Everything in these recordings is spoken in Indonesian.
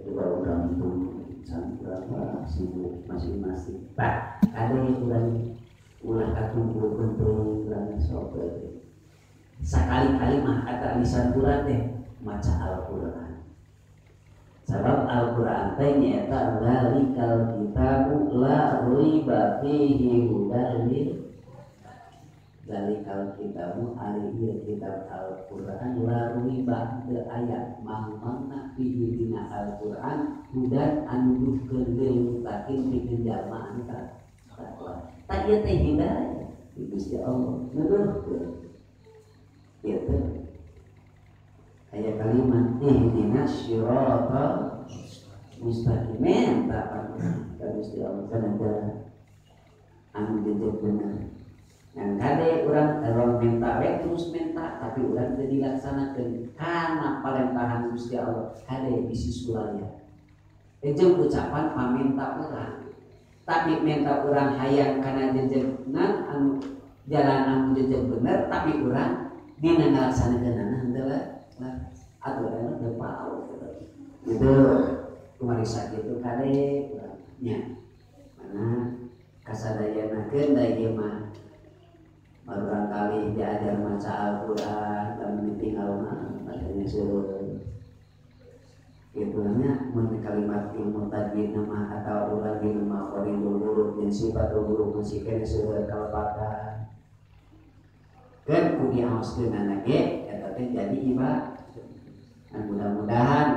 dua orang itu berapa sibuk masing-masing. Pak, ada yang kurang ulah katumpul kuntung kurang sobat. Sekali-kali mah kata lisan Quran teh maca Al-Quran. Sebab Al-Quran teh nyata zalikal kitabu la raiba fihi hudan lil zalikal kitabu ari ieu kitab Al-Quran la raiba teu aya mangmangna fihi dina Al-Quran hudan anu nuduhkeun lil muttaqin pikeun jalma anu takwa. Tak ieu teh hidayah di Gusti Allah nuduhkeun. Itu ayat kalimat ihdinas siratal mustaqim minta ka Gusti Allah kana jalan anu jejer bener. Yang kade urang minta we terus minta tapi urang teu dilaksanakeun kana parentahan Gusti Allah kade bisi sulaya. Jeung ucapan paminta urang. Tapi minta urang hayang kana jejenan anu jalan anu jejer bener tapi urang dina ngalaksanakeunana henteu atuh anu teu pau gitu. Kumari sakitu kade nya mana kasadayanakeun da ieu mah barangkali diajar maca Al-Qur'an dan tinggal bacanya seueur kitu nya mun kalimat ilmu tajwid nama atau urang di nama qaridul huruf dan sifatul huruf masih kene seueur kalepatan kan kudu diaoskeun ge eta teh jadi ibadah. Dan mudah-mudahan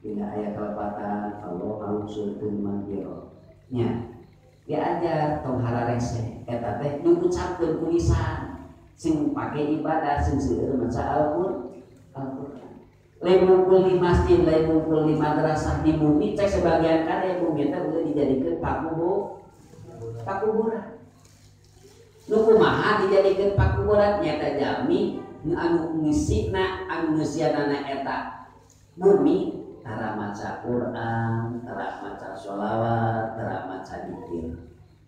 tidak aya kalepatan Allah ngawusulkeun mangiro nya diajar tong hararese eta teh diucapkeun ku lisan sing pake ibadah sing seueur maca Al-Qur'an. Lain ngumpul di masjid, lain ngumpul di madrasah di bumi cek sebagian kade bumi teh udah dijadikeun pakuburan. Nu kumaha dijadikeun pakuburan nyata jalmi anu ngisina anu ngeusianana eta bumi tara maca Quran, tara maca sholawat, tara maca dzikir.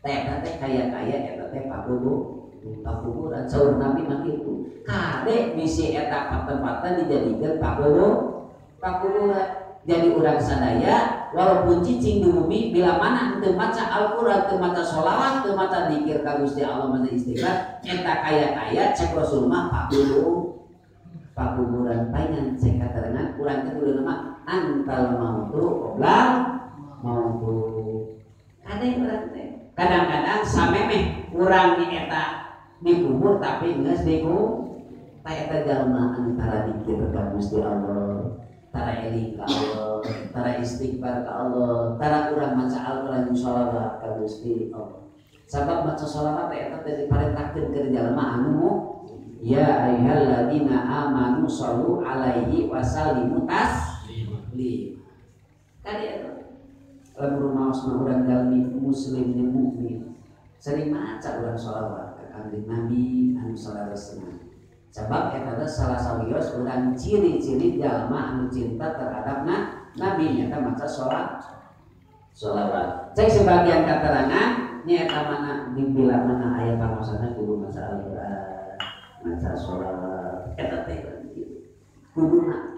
Teh teh kaya-kaya eta teh pakuburan. Saur Nabi mah kitu. Kade bisi eta tempat dijadikeun pakuburan. Jadi urang sadaya walaupun cicing di bumi bila mana teu maca Al-Qur'an, teu maca sholawat, teu maca dzikir ka Gusti Allah maca istighfar, eta kaya-kaya cek Rasul mah pakuburan paingan cek katerangan urang teh kudu nama antal mautu qoblal mautu. Kade urang teh kadang-kadang samemeh urang di eta dikubur tapi geus dikubur ta eta jalma antara dzikir ka Gusti Allah, tara eling ka Allah, tara istighfar ka Allah, tara urang maca Al-Qur'an sholawat ka Gusti Allah. Sabab maca sholawat eta teh diparentahkeun keur jalma anu ya ayyuhalladzina amanu shollu alaihi wasallimu taslima. Kade eta lamun rumaos mah urang jalmi muslim jeung mukmin sering maca urang sholawat ka Kanjeng Nabi anu sallallahu alaihi wasallam. Sebab eta teh salah sawios urang ciri-ciri jalma anu cinta terhadap Nabi nyata maca sholawat. Cek sebagian keterangan nyata mana dibilang mana aya pangosana kudu maca Al-Qur'an, maca sholawat. Eta teh kuduna